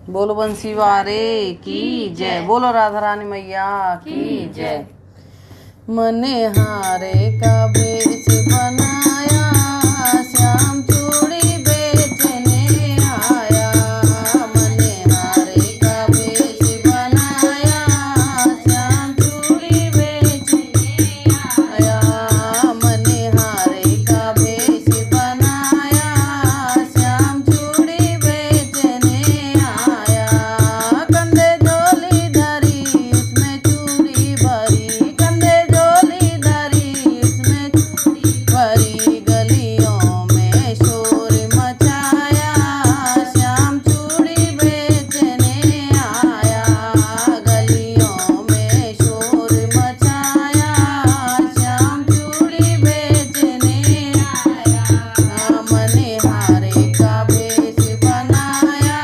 बोलो बंसी वारे की जय। बोलो राधा रानी मैया की जय। मने हारे का बेच बनाया, श्याम चूड़ी बेचने आया। मने हारे का बेच बनाया, श्याम चूड़ी बेचने आया। मने हारे का बेच बनाया, श्याम चूड़ी बेचने आया। कंधे झोली धरी उसमें चूड़ी भरी, कंधे झोली धरी उसमें चूड़ी भरी। गलियों में शोर मचाया, श्याम चूड़ी बेचने आया। गलियों में शोर मचाया, श्याम चूड़ी बेचने आया। मने हारे का भेष बनाया,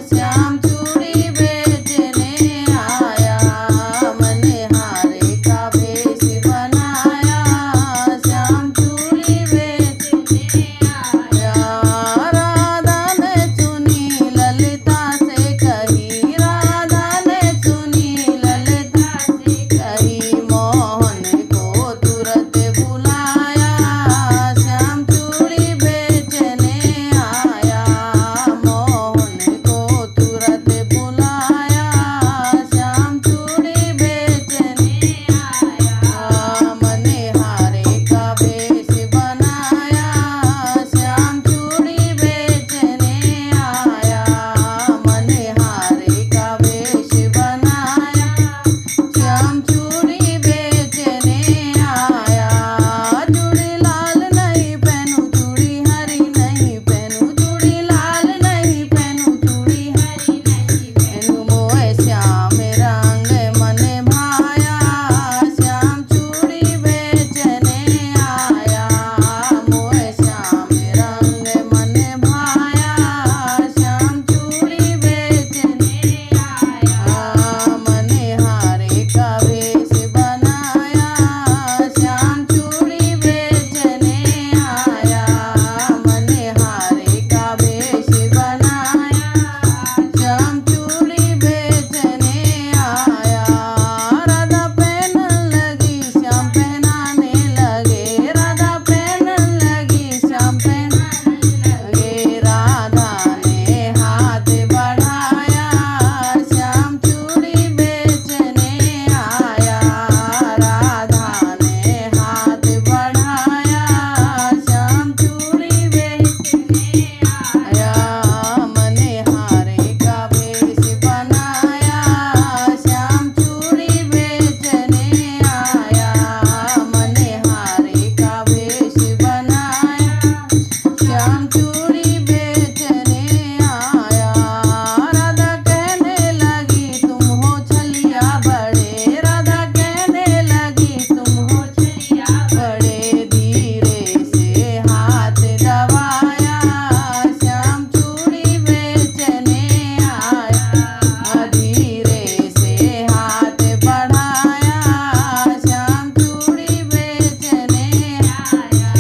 श्याम चूड़ी बेचने आया। मने हारे का भेष बनाया, श्याम चूड़ी बेचने आया। राधा ने सुनी ललिता से कही, राधा ने सुनी ललिता से कही। मोहन को तुरंत बुलाया, श्याम चूड़ी बेचने आया। मोहन को तुरंत बुलाया, श्याम चूड़ी बेचने आया। मने हारे का भेष बनाया, श्याम चूड़ी बेचने आया। मने हारे का भेष बनाया, श्याम चूड़ी बेचने आया। चूड़ी लाल नहीं पहनू, चूड़ी हरी नहीं पहनू, चूड़ी लाल नहीं पहनू, चूड़ी हरी नहीं पहनू। मोहे श्याम रंग मने भाया, श्याम चूड़ी बेचने आया। मोहे श्याम रंग मने भाया, श्याम चूड़ी बेचने आया। मने हारे का भेष बनाया, श्याम चूड़ी बेचने आया। मने हारे का भेष बनाया, श्याम चूड़ी बेचने आया। राधा पहनन लगी, श्याम पहनाने लगे, राधा पहनन लगी, श्याम पहनाने लगे। राधा ने हाथ बढ़ाया, श्याम चूड़ी बेचने आया। राधा ने हाथ बढ़ाया, श्याम चूड़ी बेचने आया। मने हारे का भेष बनाया, श्याम चूड़ी बेचने आया। मने हारे का भेष बनाया, श्याम चूड़ी बेचने आया। राधा कहने लगी तुम हो छलिया बड़े, राधा कहने लगी तुम हो छलिया बड़े। धीरे से हाथ दबाया, श्याम चूड़ी बेचने आया। धीरे से हाथ बढ़ाया, श्याम चूड़ी बेचने आया।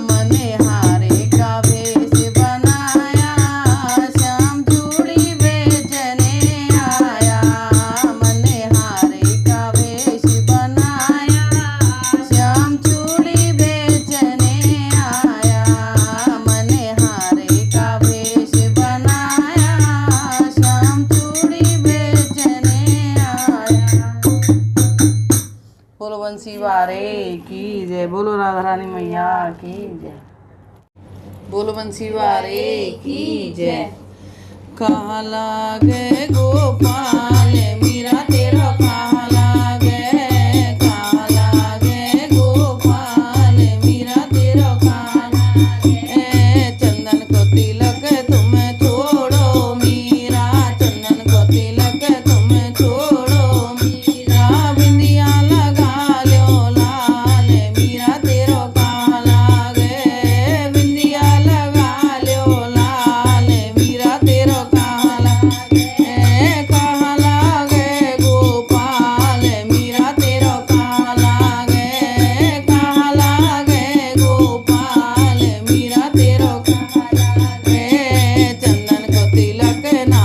मने हारे का भेष बनाया, श्याम चूड़ी बेचने आया। मने हारे का भेष बनाया, श्याम चूड़ी बेचने आया। मने हारे का भेष बनाया, श्याम चूड़ी बेचने आया। बोलो बंसी वारे की जय। बोलो राधा रानी मैया की जय। बोलो बंसी वारे की जय। कहाँ लागे गोपाल मीरा तेरा, कहाँ लागे, कहाँ लागे गोपाल मीरा तेरा, कहाँ लागे। चंदन को तिलक तुम छोड़ो मीरा, चंदन को तिलक तुम छोड़ो मीरा। बिंदिया लगा लो लाल मीरा तेरो, कहाँ लागे। बिंदिया लगा लो लाल मीरा तेरो, कहाँ लागे। कहाँ लागे गोपाल मीरा तेरो, कहाँ लागे। कहाँ लागे गोपाल मीरा तेरो, कहाँ लागे। चंदन को तिलक ना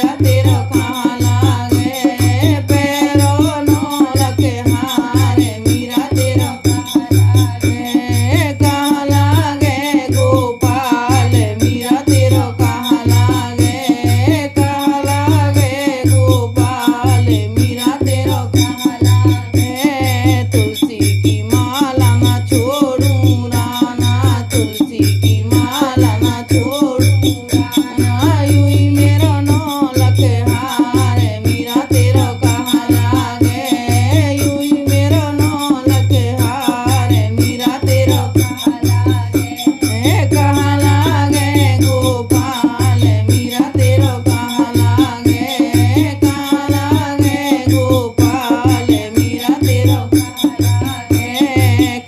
मीरा तेरो कहाँ लागे पैरो नौलख हारे मीरा तेरो कहाँ लागे गोपाल मीरा तेरो कहाँ लागे गोपाल मीरा तेरो कहाँ लागे तुलसी की माला ना छोड़ूं राना तुलसी की माला ना छोड़ूं राना यूं ही मेरो नौलख हारे मीरा तेरो कहाँ लागे यूं ही मेरो नौलख हारे मीरा तेरो कहाँ लागे गोपाल मीरा तेरो कहाँ लागे गोपाल मीरा तेरो कहाँ लागे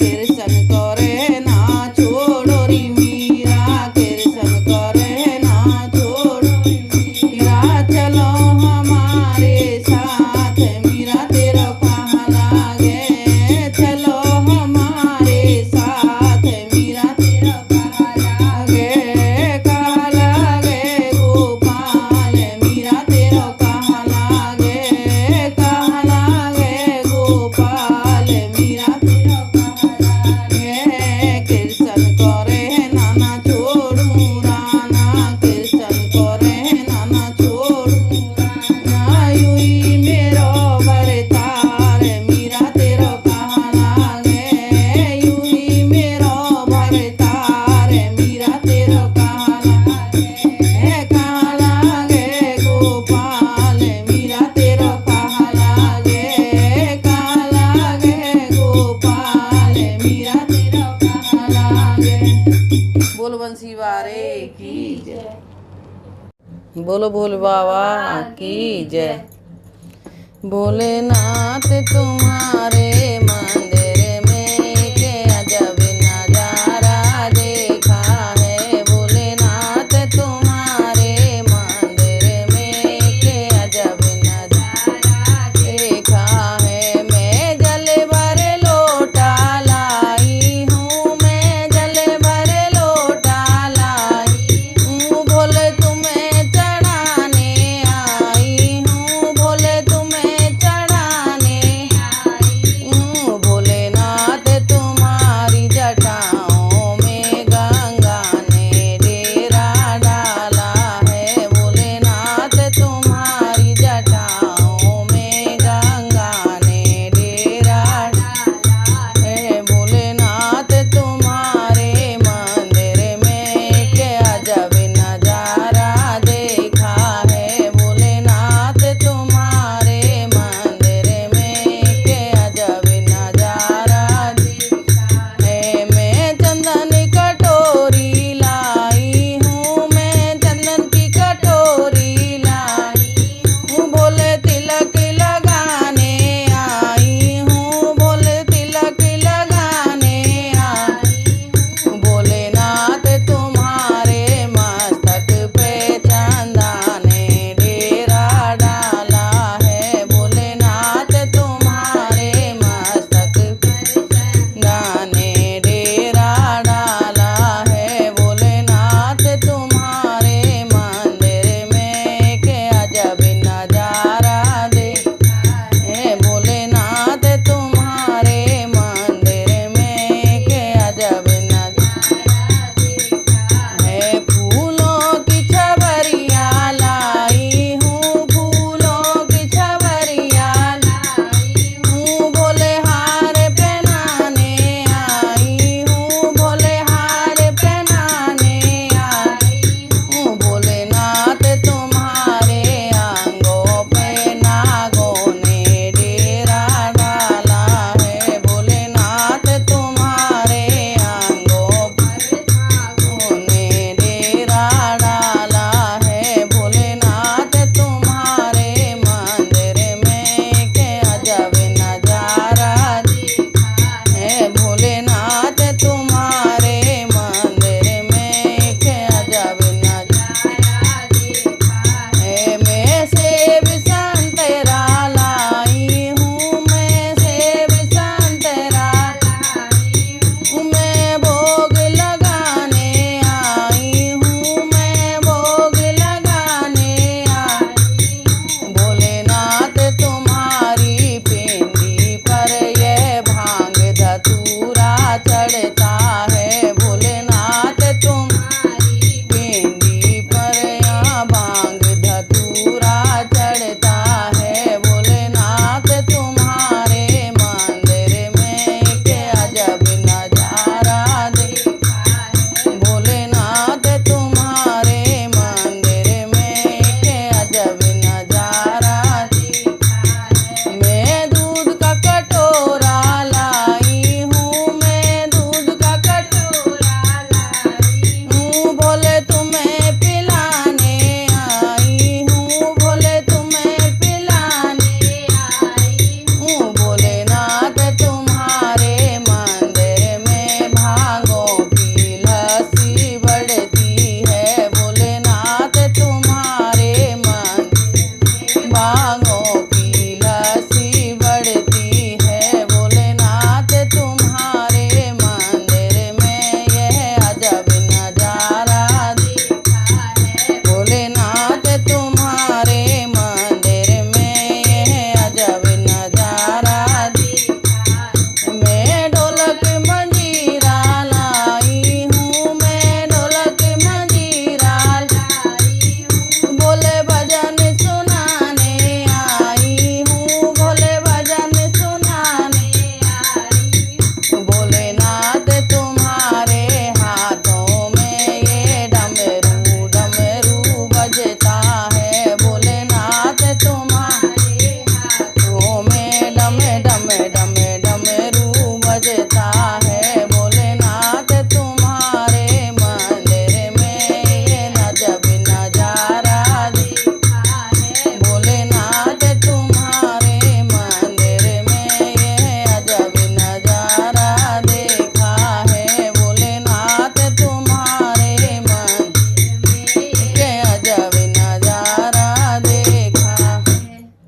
कृष्ण करे ना छोड़ो री मीरा कृष्ण करे ना छोड़ो री मीरा चलो हमारे साथ मीरा तेरो कहाँ लागे चलो हमारे साथ मीरा तेरो कहाँ लागे गोपाल मीरा तेरो कहाँ लागे गोपाल मीरा तेरो कहाँ लागे कृष्ण करे नाना छोड़ूं राना कृष्ण करे नाना छोड़ूं राना यूं ही मेरो भरतार मीरा तेरो कहाँ लागे यूं ही मेरो भरतार मीरा तेरो कहाँ लागे गोपाल मीरा तेरो कहाँ लागे गोपाल मीरा तेरो कहाँ लागे बोलो बंसी वारे की जय बोलो भोले बाबा की जय भोलेनाथ तुम्हारे मंदिर में के अजब नजारा देखा है भोलेनाथ तुम्हारे मंदिर में के अजब नजारा देखा है मैं जल भर लोटा लाई हूँ मैं जल भर लोटा लाई हूँ भोले तुम्हें चढ़ाने आई हूँ भोले तुम्हें चढ़ाने आई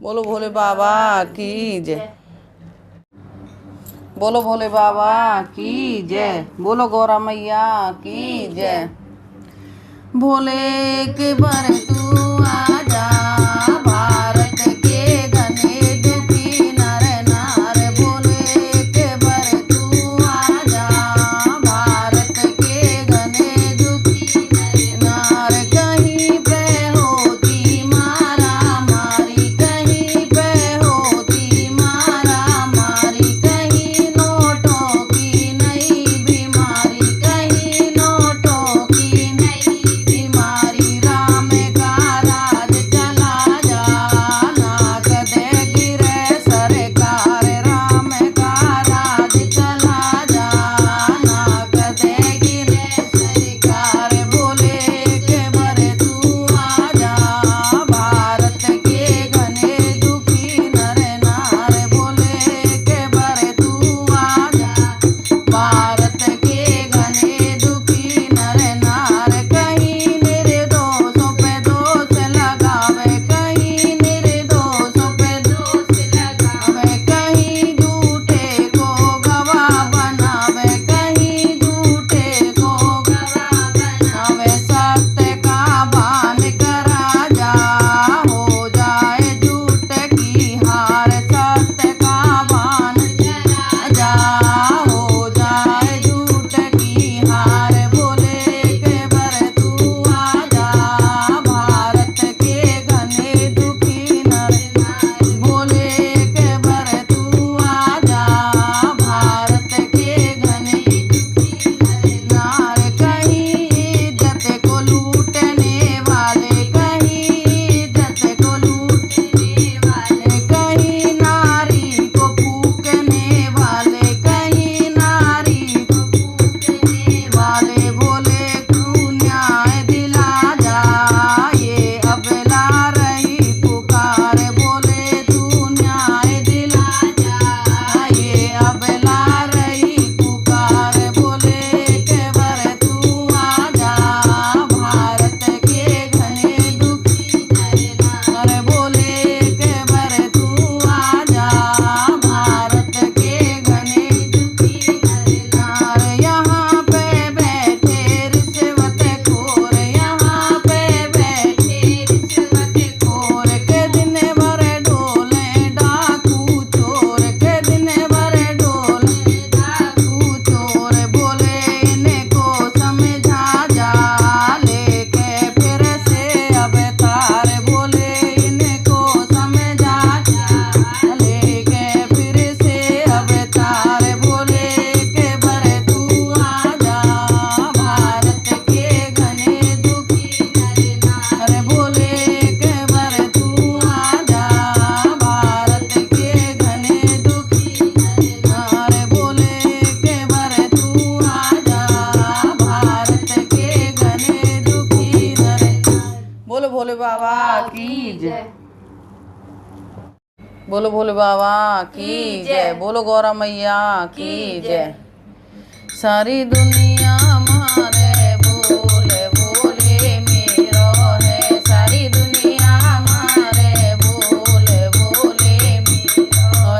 बोलो भोले बाबा की जय। बोलो भोले बाबा की जय। बोलो गौरा मैया की जय। भोले के बर तू आजा, भारत के घने दुखी नर नार। भोले के बर तू आजा, भारत के घने दुखी नर नार। कहीं पे होती मारा मारी, कहीं पे होती मारा मारी, कहीं नोटों की नई बीमारी, कहीं नोटों की नई बीमारी। राम का राज चला जा, नाक दे गिरे सरकार। राम का राज चला जा, नाक दे गिरे सरकार। भोले के बर तू आजा, भारत के घने दुखी नर नार। भोले के बर तू आजा, भारत के घने दुखी नर नार। कहीं निर्दोषों पे दोष लगावे, कहीं निर्दोषों पे दोष लगावे, कहीं झूठे को गवाह बनावे, कहीं झूठे को गवाह बनावे। सत्य का भान करा जा, हो जाए झूठ की हार। सत्य का भान करा जा, हो जाए झूठ की हार। भोले के बर तू आजा, भारत के घने दुखी नर नार। भोले के बर तू आजा, भारत के घने दुखी नर नार। कहीं इज्जत को लूटने वाले, कहीं इज्जत को लूटने वाले, कहीं नारी को फूकने वाले, कहीं नारी को फूकने वाले। भोले तू न्याय दिला जा, ये अबला रही पुकार। भोले तू न्याय दिला जा, ये अबला रही पुकार। भोले के बर तू आजा, भारत के घने दुखी नर नार। भोले के बर तू आजा, भारत के घने दुखी नर नार। यहाँ पे बैठे रिश्वत खोर, यहाँ पे बैठे रिश्वत खोर, के दिन भर डोले डाकू चोर, के दिन भर डोले डाकू चोर। भोले इनको समझा जा, लेके फिर से अवतार। भोले इनको समझा जा, लेके फिर से अवतार। भोले के बर तू आजा, भारत के घने दुखी नर नार। भोले के बर तू आजा, भारत के घने दुखी नर नार। भोले के बर तू आजा, भारत के घने दुखी नर नार। बोलो भोले बाबा की जय। बोलो भोले बाबा की जय। बोलो गौरा मैया की जय। सारी दुनिया मारे बोले बोले मेरो है, सारी दुनिया मारे बोले बोले मेरो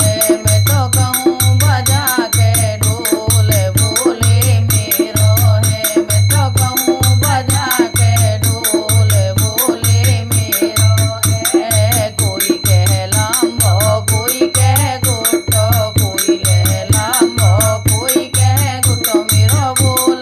है। मैं तो कहूँ बजा के ढोल बोले मेरो है, मैं तो कहूँ बजा के ढोल बोले मेरो है। कोई कह लांबो, कोई कह गुट्टो, कोई ले लांबो, कोई कह गुट्टो मेरो बोल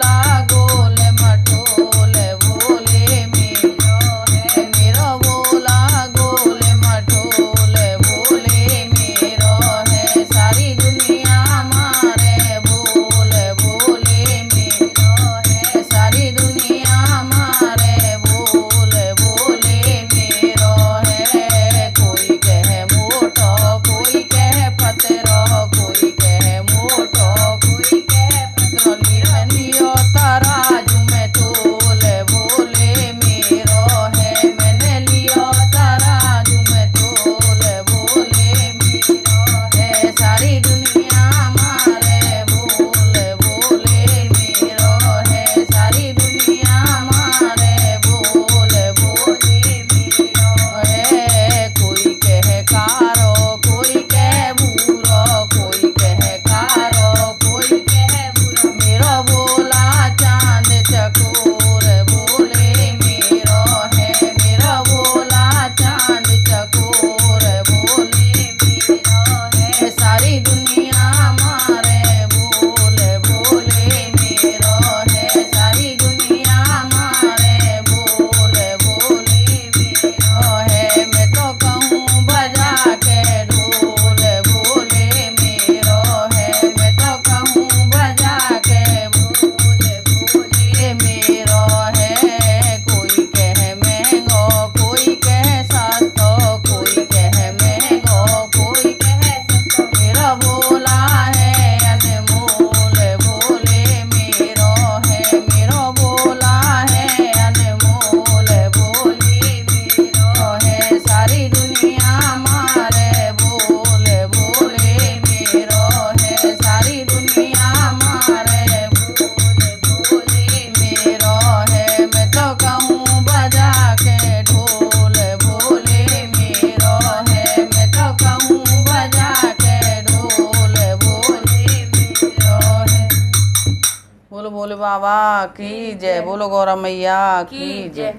की जय। बोलो गौरा मैया की जय।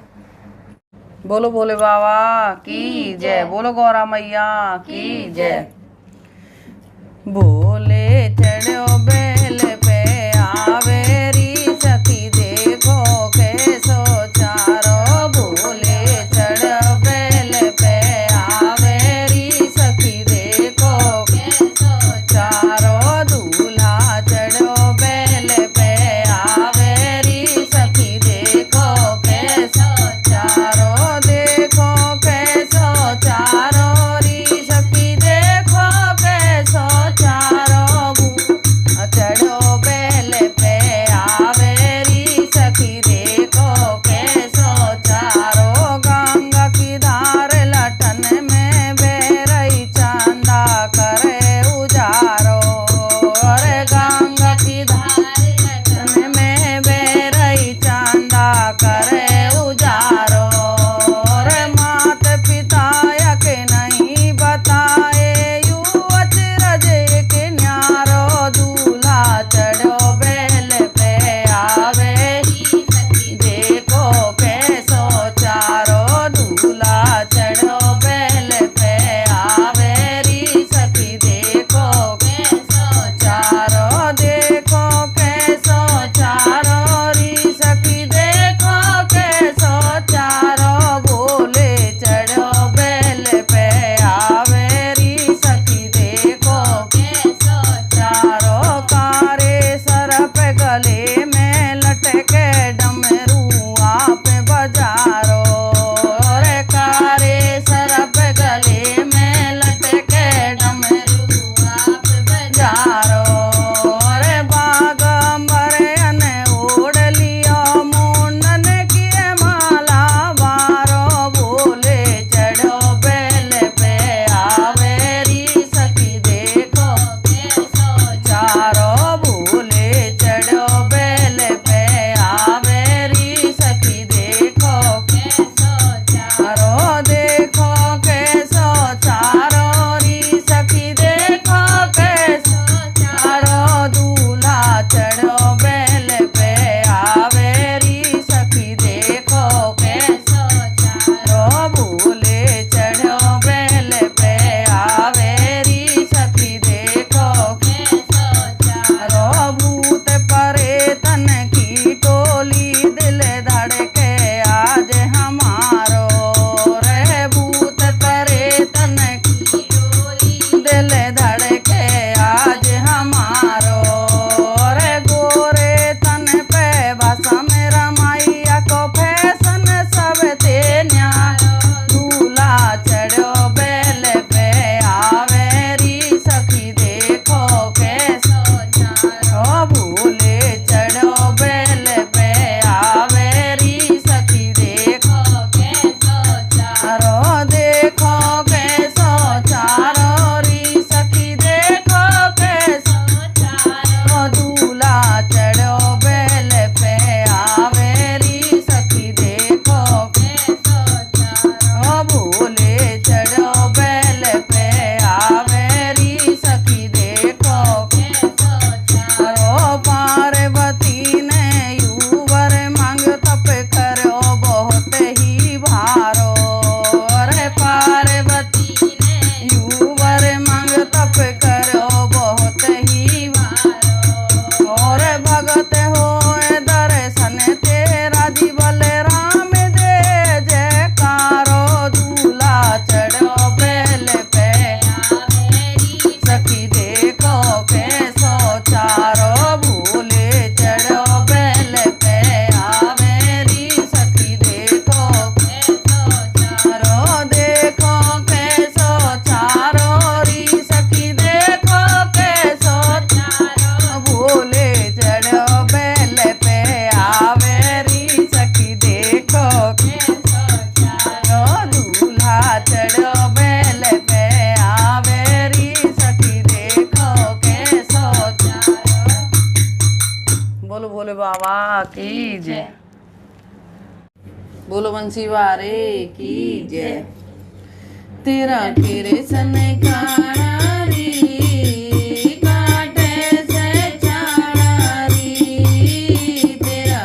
बोलो भोले बाबा की जय। बोलो गौरा मैया की जय। भोले चढ़ो बैल पे आवेरी सखी देखो कैसो चारो। भोले चढ़ो बैल पे आवेरी सखी देखो कैसो चारो। दूल्हा चढ़ो बैल पे आवेरी सखी देखो कैसो चारो। देखो कैसो चारो री सखी देखो कैसो चारो। चढ़ो बैल पे आवेरी सखी देखो कैसो चारो। गंगा की धार लटन में बह रही चांदा करे उजारो। अरे गंगा की धार लटन में बह रही चांदा करे उजारो। अरे मात पिता के नहीं बताए यू अचरज के न्यारो। दूल्हा चढ़ो बैल पे आवेरी सखी देखो कैसो चारो। दूल्हा चढ़ो बैल पे आवेरी सखी देखो कैसो चारो। देखो कैसो चारो री सखी देखो कैसो चारो। भोले चढ़ो बैल पे आवेरी सखी देखो कैसो चारो। कारे सर पे गले में लटके डमरू आप बजारो। अरे कारे सर पे गले में लटके डमरू आप बजारो। अरे बागंबर ने ओढ़ लियो मुंडन किए माला बारो। भोले चढ़ो बैल पे आवेरी सखी देखो कैसो चारो। भोले चढ़ो बैल पे आवेरी सखी देखो कैसो चारो। देखो कैसो चारो री सखी देखो कैसो चारो। दूल्हा चढ़ो बैल पे आवेरी सखी देखो कैसो चारो। भोले चढ़ो बैल पे आवेरी सखी देखो कैसो चारो। भूत परेतन की टोली दिल धड़के आज हमारो। रे भूत परेतन की टोली दिल धड़के आज हमारो। रे गोरे तन पे बसा मेरा मैया को फैशन सब ते न्यारो। दूल्हा चढ़ो बैल पे आवेरी सखी देखो कैसो चारो। भोले चढ़ो बैल पे आवेरी सखी देखो कैसो चारो। देखो कैसो चारो री सखी देखो कैसो चारो। दूल्हा चढ़ो बैल पे आवेरी सखी देखो कैसो चारो। भोले चढ़ो बैल पे आवेरी सखी देखो कैसो चारो। पार्वती ने यूवर मांग तप करो बहुत ही भारो। अरे पार्वती ने यूवर मांग तप करो बहुत ही भारो। और भगत हो दर्शन तेरा जी बलराम दे जयकारो। दूल्हा चढ़ो बैल पे आवेरी सखी देखो कैसो चारो। भोले चढ़ो बैल पे आवेरी सखी देखो कैसो चारो। देखो कैसो चारो री सखी देखो कैसो चारो। भोले चढ़ो बैल पे आवेरी सखी देखो कैसो चारो। दूल्हा चढ़ो बैल पे आवेरी सखी देखो कैसो चारो। बोलो भोले बाबा की जय। बोलो बंसी वारे की जय। तेरा कृष्ण काड़ा री काटे से चाड़ा री। तेरा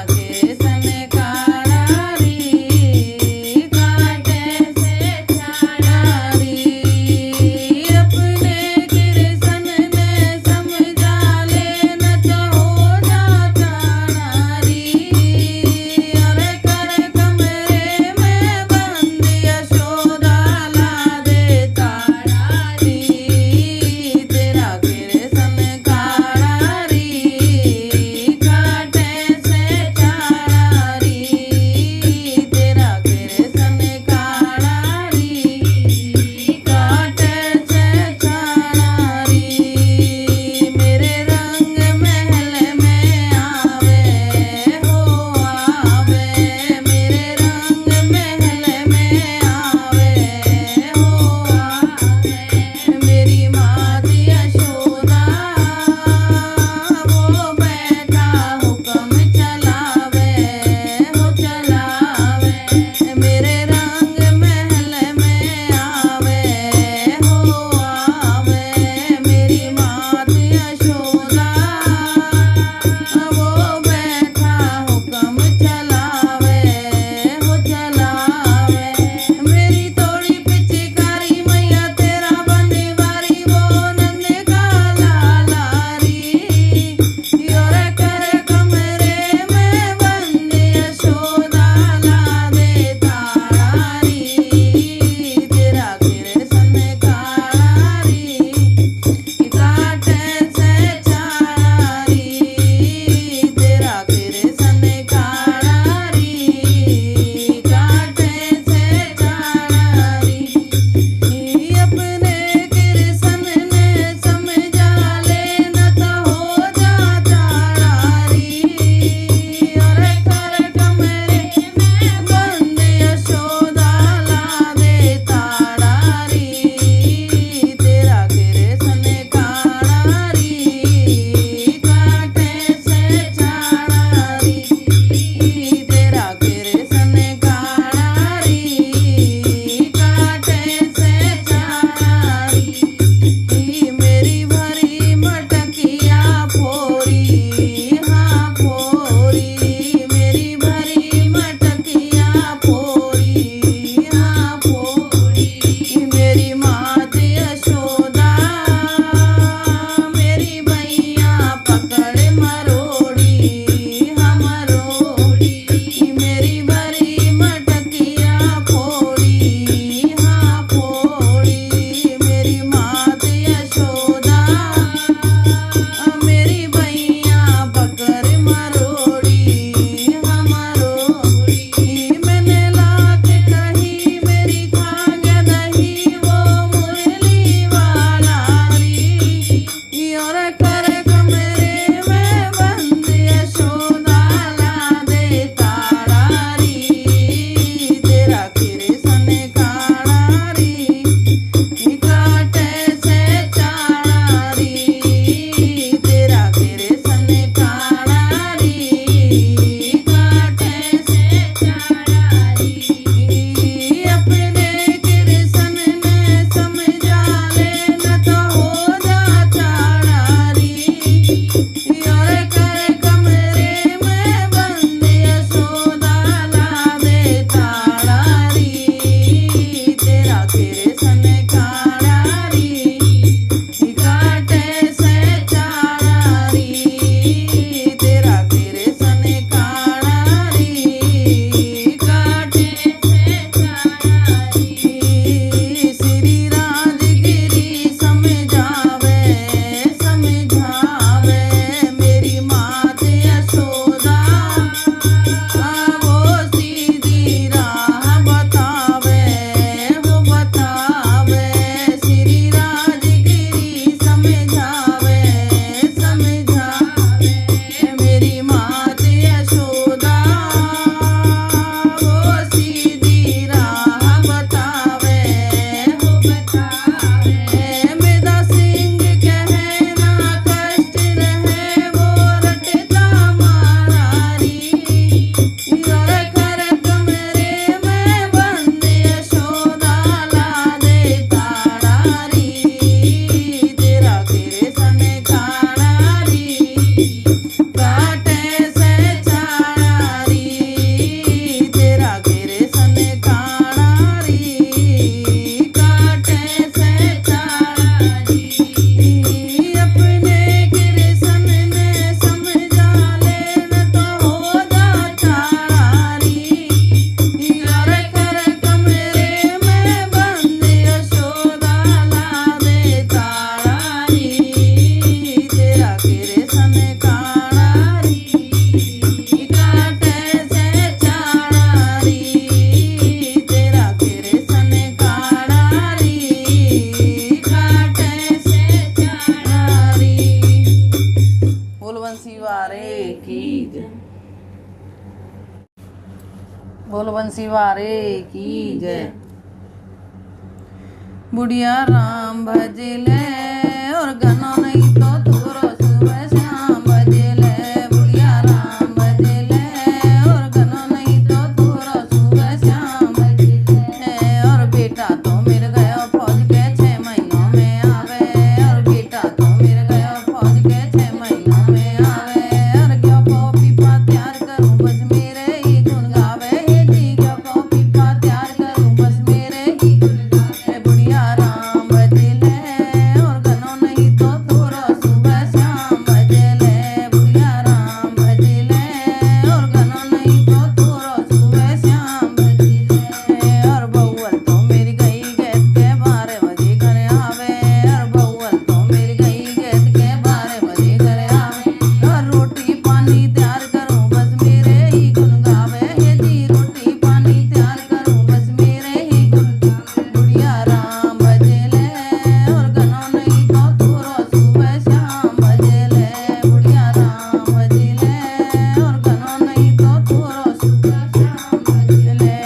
बोलो बंसी वारे की जय। बुढ़िया राम भजले और गनो नहीं तो तोरो सुबह श्याम भजले। बुढ़िया राम भजले और गनो नहीं तो तोरो सुबह श्याम भजले। और बेटा तो मिल गयो फौज के 6 महीनों में आवे। और बेटा तो मिल गयो फौज के 6 महीनों में आवे। और क्यों को पीपा तैयार करूं बस मेरे ही गुण गावे। हे जी क्यों को पीपा तैयार करूं बस मेरे ही गुण गावे। बुढ़िया राम भजले और गनो नहीं तो तोरो सुबह श्याम भजले। बुढ़िया राम भजले और गनो नहीं तो तोरो सुबह श्याम भजले। और बउअल तो मेरी गई गेट के 12 बजे घर आवे। और बउअल तो मेरी गई गेट के 12 बजे घर आवे। और रोटी पानी तैयार करूं बस मेरे ही गुण गावे। हे जी रोटी पानी तैयार करूं बस मेरे ही गुण गावे। बुढ़िया राम भजले और गनो नहीं तो तोरो सुबह श्याम भजले। बुढ़िया राम भजले और गनो नहीं तो तोरो सुबह श्याम भजले।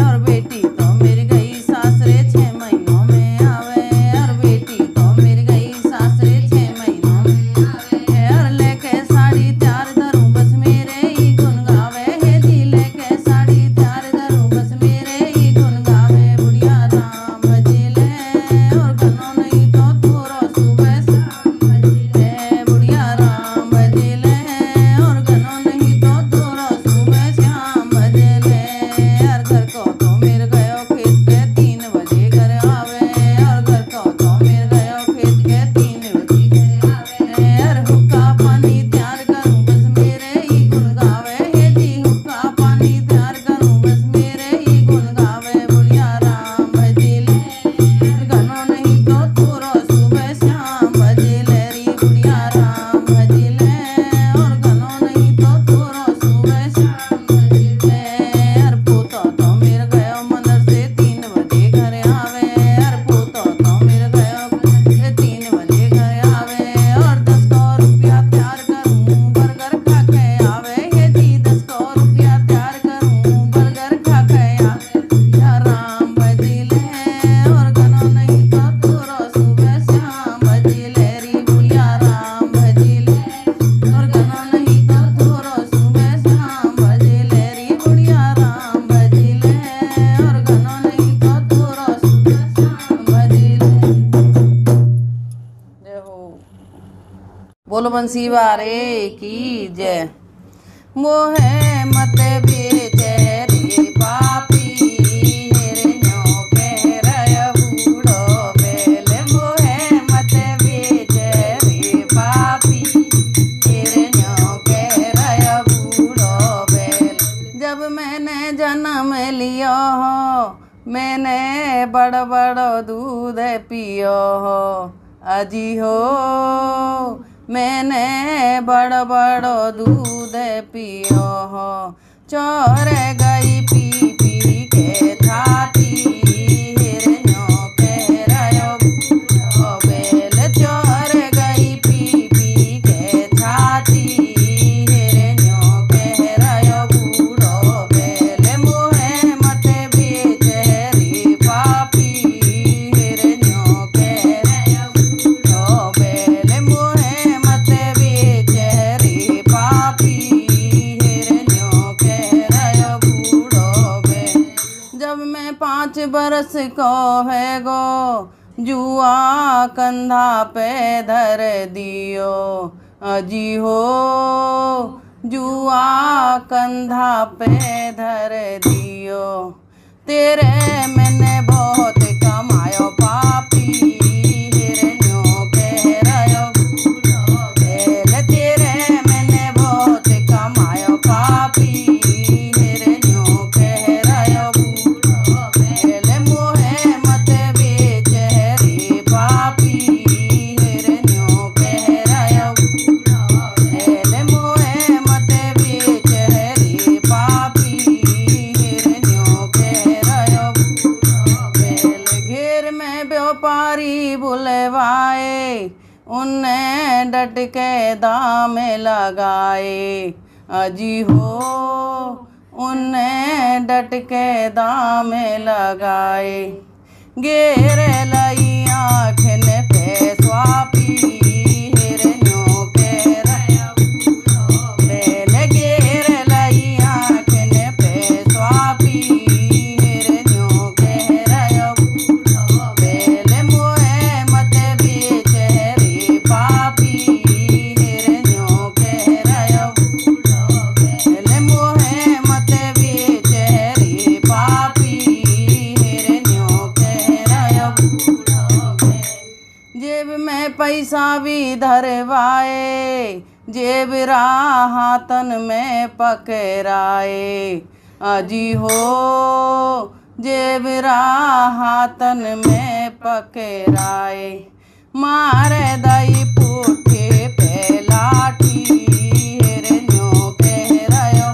और बेटी तो मेरी गई सासरे 6 महीनों में आवे। और बेटी तो मेरी गई सासरे 6 महीनों में आवे। और लेके साड़ी तैयार धरूं बस मेरे ही गुण गावे। हे जी लेके साड़ी तैयार धरूं बस मेरे ही गुण गावे। बुढ़िया राम भजले और गनो नहीं तो तोरो सुबह श्याम भजले। बुढ़िया राम भजले और गनो नहीं तो तोरो सुबह श्याम भजले। और घर को तो मिल गयो खेत के 3 बजे घर आवे। और घर को तो मिल गयो खेत के 3 बजे घर आवे। और हुक्का पानी तैयार करूं बस मेरे ही गुण गावे। हे जी हुक्का पानी तैयार करूं बस मेरे ही गुण गावे। बुढ़िया राम भजले गनो नहीं तो तोरो सुबह श्याम भजले। री बुढ़िया राम भजले और गनो नहीं तो तोरो सुबह श्याम भजले। और पूतो तो मिल गयो मंदिर से 3 बजे घर आवे। और पूतो तो मिल गयो मंदिर से 3 बजे घर आवे। और 10 को रुपया तैयार करूं बर्गर खा के आवे। हे जी 10 को रुपया तैयार करूं बर्गर खा के आवे। बुढ़िया राम भजले और गनो नहीं तो तोरो सुबह श्याम भजले। री बुढ़िया राम भजले और गनो नहीं तो तोरो सुबह श्याम भजले। री बुढ़िया राम भजले और गनो नहीं तो तोरो सुबह श्याम भजले। जय हो। बोलो बंसी वारे की जय। मोहे मत बेचे रे पापी हेरे न्यो कह रय बूढ़ो बेल। मोहे मत बेचे रे पापी हेरे न्यो कह रय बूढ़ो बेल। जब मैंने जन्म लियो हो मैंने बड़ बड़ो दूध पियो हो। अजी हो मैंने बड़ बड़ो दूध पियो हो। चोर गई पी पी के थाती हिरन्यो कह रयो बूढ़ो बेल। चोर गई पी पी के थाती हिरन्यो कह रयो बूढ़ो बेल। मोहे मत बेचे रे पापी हिरन्यो कह रयो बूढ़ो बेल। मोहे मत बेचे रे पापी हिरन्यो कह रयो बूढ़ो बेल। जब मैं 5 बरस को है गो जुआ कंधा पे धर दियो। अजी हो जुआ कंधा पे धर दियो। तेरे मैंने बहुत कमायो पापी हिरन्यो कह रयो बूढ़ो बेल। तेरे मैंने बहुत कमायो पापी हिरन्यो कह रयो बूढ़ो बेल। मोहे मत बेचे रे पापी हिरन्यो कह रयो बूढ़ो बेल। मोहे मत बेचे रे पापी हिरन्यो कह रयो बूढ़ो बेल। घेर में व्यापारी बुलवाए उनने डट के दाम लगाए। अजी हो उन्हें डट के दाम लगाए। घेर लई आँखन पे स्वापी हिरनियों के रया बेल। घेर लई आँखन पे स्वापी हिरनियों के रया बेल। मोहे मत बेचैरी पापी हिरनियों के रया बेल। मोहे मत बेचैरी पापी हिरनियों के रया जेब में पैसा भी धरवाए, जेब राहतन में पकड़ाए। अजी हो जेब राहतन में पकड़ाए। मारे दई पुठे पे लाठी हिरनियों के रयो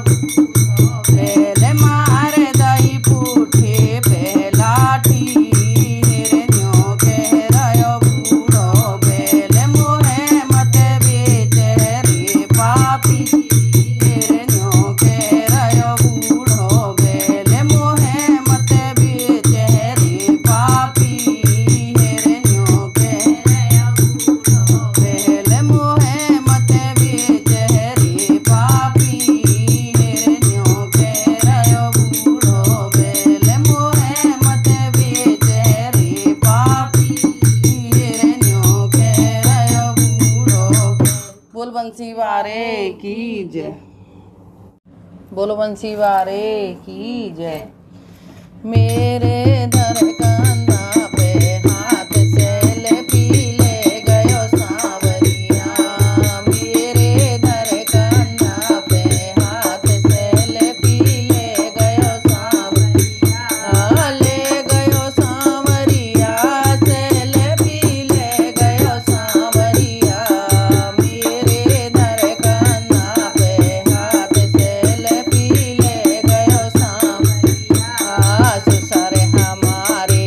बेल। मारे दई पुठे पे लाठी हिरनियों के रयो बूढ़ो बेल। मोहे मत बेचैरी पापी हिरनियों के रयो बूढ़ो बेल। मोहे मत बेचैरी पापी हिरनियों के रयो बेल। मोहे मत बेचैरी पापी हिरनियों के रयो बूढ़ो बेल। मोहे मत बेचैरी पापी हिरनियों के रयो बूढ़ो। बोल बंसी वारे की जय। बोलो बंसी वारे की जय। मेरे दर कंधा पे हाथ से पी ले गयो सांवरिया। मेरे दर कंधा पे हाथ से पी ले गयो सांवरिया। ले गयो सांवरिया से पी ले गयो सांवरिया। मेरे दर कंधा पे हाथ से पी ले गयो सांवरिया। ससुर हमारे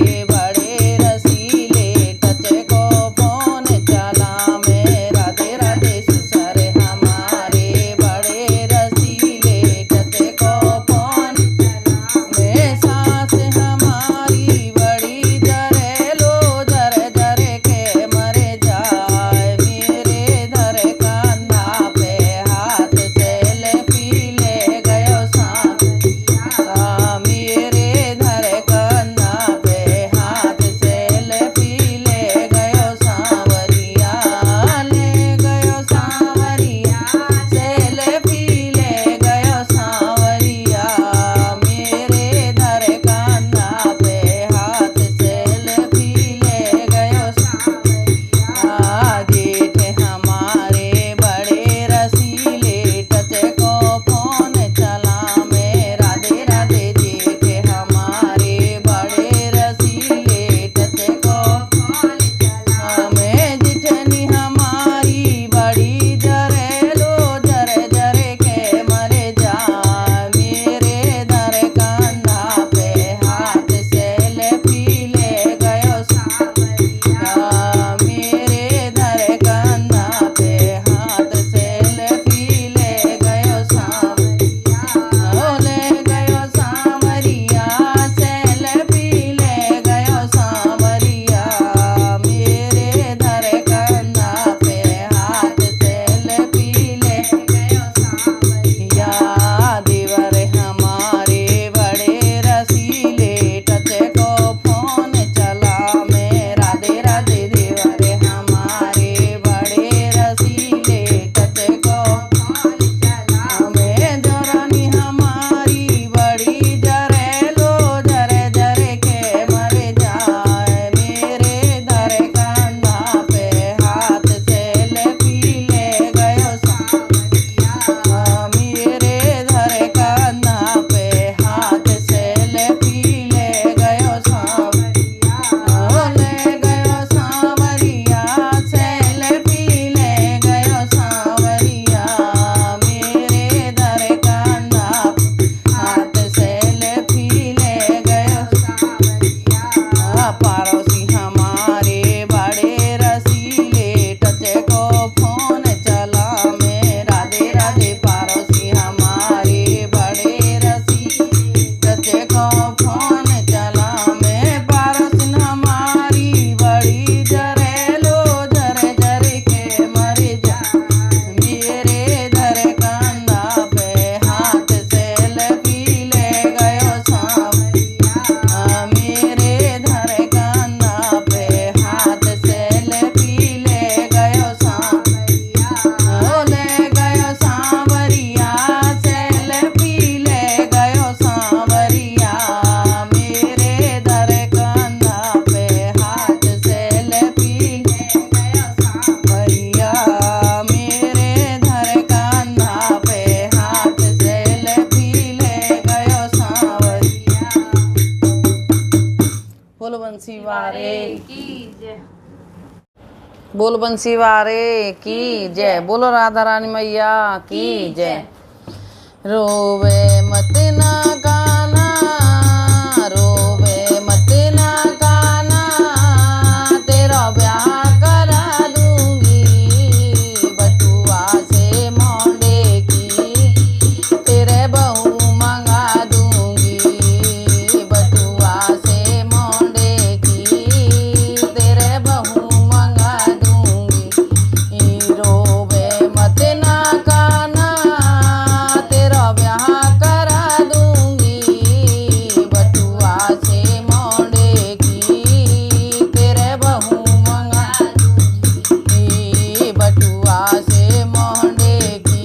बोल बंसी वारे की जय, बोलो राधा रानी मैया की जय। रोवे मत ना गाना, रोवे मत ना गाना, तेरा ब्याह करा दूंगी बटुआ से मोंडे की, तेरे बहू मंगा दूंगी बटुआ से मोंडे की, तेरे बहू मंगा दूंगी। रोवे मत ना गाना, तेरा ब्याह करा दूंगी बटुआ से मोंडे की, तेरे बहू मंगा दूंगी बटुआ से मोंडे की,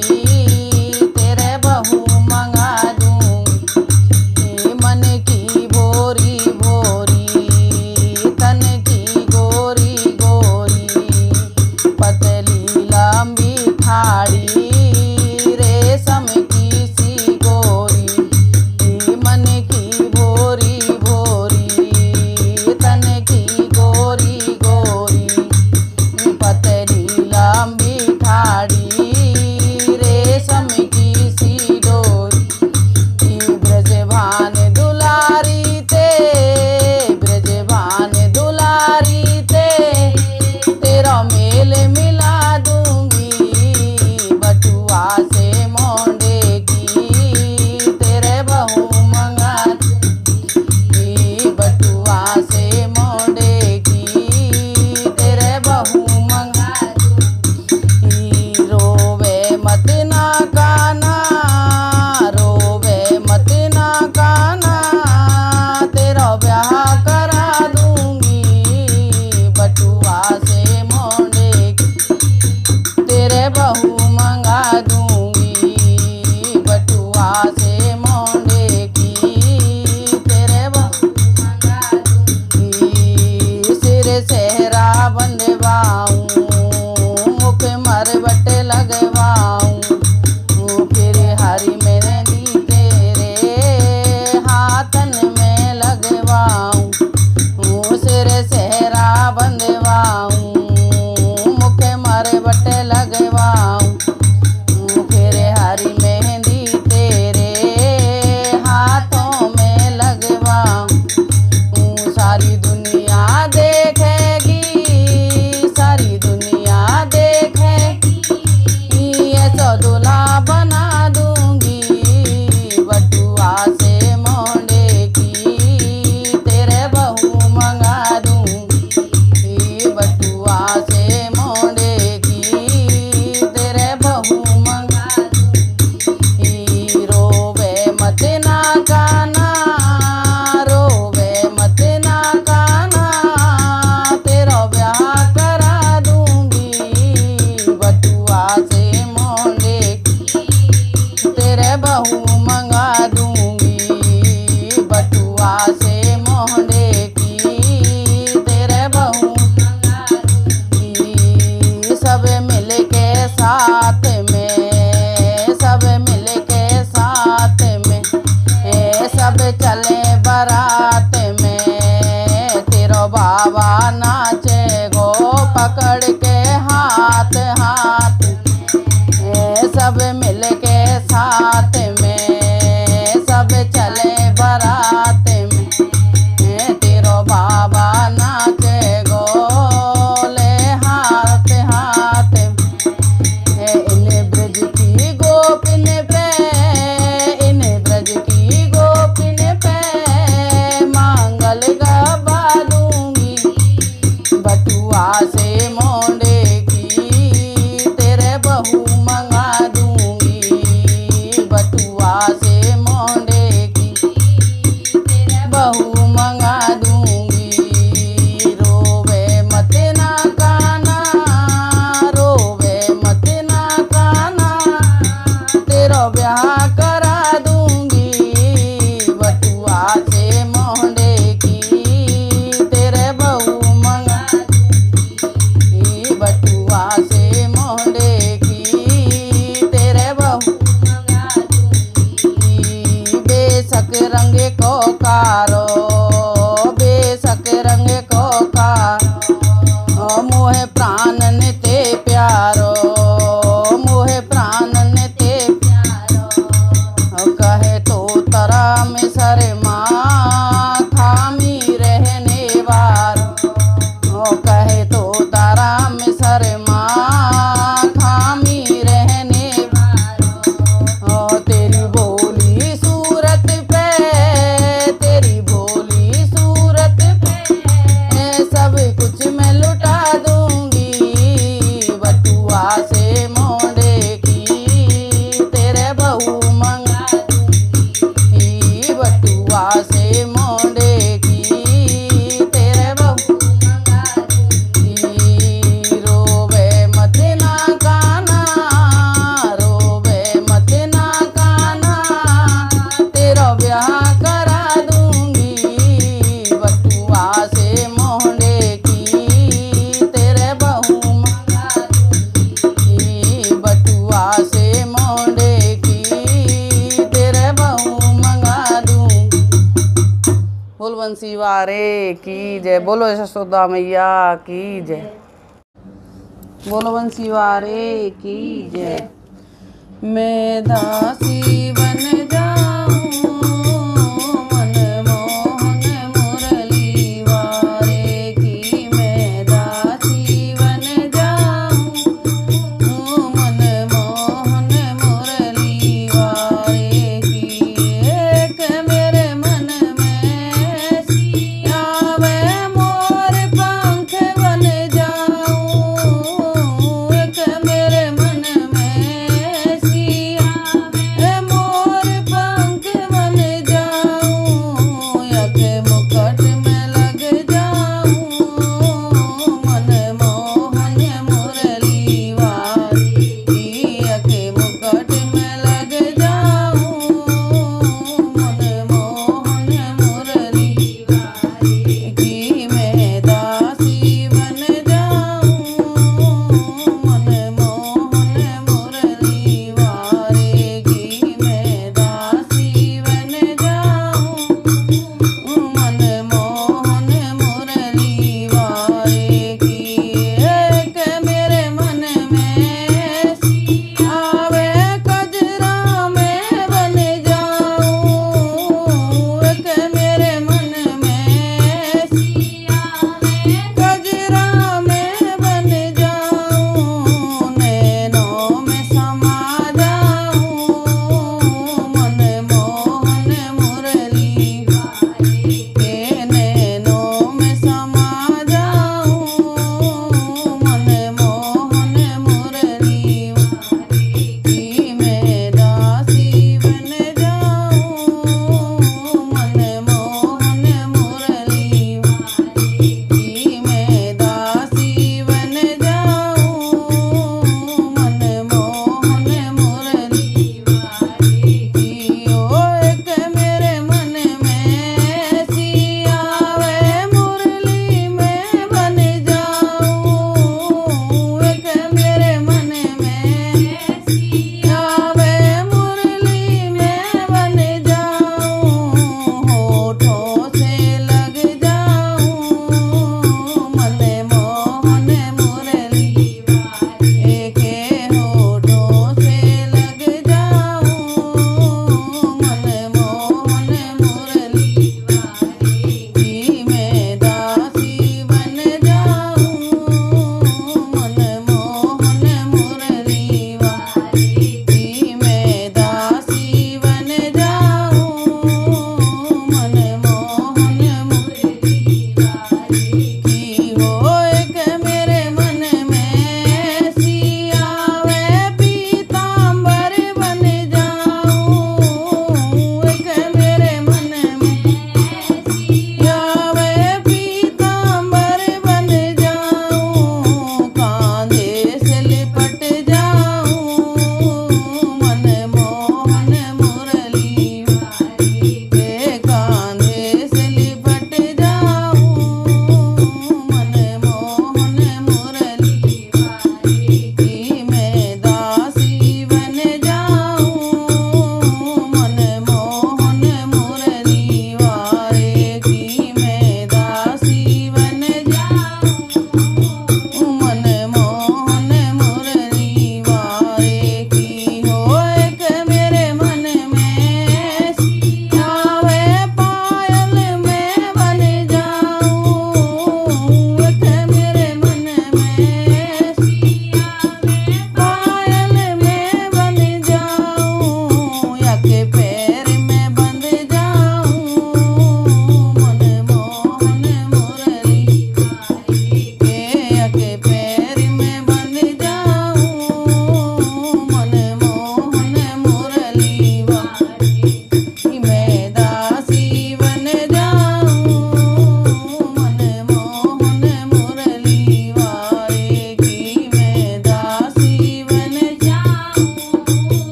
तेरे बहू मंगा दूंगी। मन की भोरी भोरी, तन की गोरी गोरी, पतली लंबी ठाड़ी, रेशम की सी गोरी। मन की भोरी भोरी, तन की गोरी गोरी, पतली लंबी ठाड़ी, रेशम की सी डोरी। ब्रजभान दुलारी ते, ब्रजभान दुलारी ते, तेरा मेल मिला दूंगी बटुआ से मोंडे की, तेरे बहू मंगा दूंगी बटुआ से मोंडे की, तेरे बहू मंगा दूंगी। रोवे मत ना गाना, रोवे मत ना गाना, तेरा ब्याह करा दूंगी बटुआ से मोंडे की, तेरे बहू मंगा दूंगी बटुआ से मोंडे की, तेरे बहू मंगा दूंगी। सिर सेहरा बंधवाऊं, मुख मरबट लगवाऊं, फिर हरी मेहंदी तेरे हाथन में लगवाऊं। सिर सेहरा बंधवाऊं, मुख मरबट लगवाऊं, फिर हरी मेहंदी तेरे हाथों में लगवाऊं। सारी दुनिया देखेगी, सारी दुनिया देखेगी, ऐसा दूल्हा बना दूंगी बटुआ से मोंडे की, तेरे बहू मंगा दूंगी बटुआ से मोंडे की, तेरे बहू मंगा दूंगी। रोवे मत ना गाना, रोवे मत ना गाना, तेरा ब्याह करा दूंगी बटुआ से मोंडे की, तेरे बहू मंगा दूंगी बटुआ से मोंडे की, तेरे बहू मंगा दूंगी। सब मिल के साथ में, सब मिल के साथ में, सब चले बारात में, तेरा बाबा नाचे गो पकड़ के हाथ हाथ में, सब मिल के साथ में, सब चले बारात में, तेरा बाबा नाचे गोले हाथ हाथ में। इन ब्रज की गोपिन पे, इन ब्रज की गोपिन पे, मांगल गवा दूंगी बटुआ से मोंडे की, तेरे बहू मंगा दूंगी बटुआ से मोंडे की, तेरे बहू मंगा दूंगी। रोवे मत ना गाना, रोवे मत ना गाना, तेरा ब्याह करा दूंगी बटुआ से मोंडे की, तेरे बहू मंगा दूंगी बटुआ से मोंडे की, तेरे बहू मंगा दूंगी। बेशक रंग को कारो, बेशक रंग को कारो, मोह प्राण कहे तो तारा में शर्मा खामी रहने वालों। तेरी भोली सूरत पे, तेरी भोली सूरत पे सब कुछ मैं लुटा दूंगी। बटुआ से मोड़े की तेरे बहू मंगा दूंगी। बटुआ से मोड़े की तेरे बहू मंगा दूंगी। रोवे मत ना काना, रोवे मत ना काना, तेरा ब्याह करा दूंगी। बटुआ से मोड़े की तेरे बहू मंगा दूंगी। बटुआ से मोड़े की तेरे बहू मंगा दूंगी। बोल बंसी वारे की जय, बोलो यशोदा मैया की जय, बोलो बंसी वारे की जय। मैं दासी बन जाऊं मनमोहन मुरली वारे की। मैं दासी बन जाऊं मनमोहन मुरली वारे की। एक मेरे मन में सिया वे मोर पंख बन जाऊं। एक मेरे मन में सिया वे मोर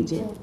जय।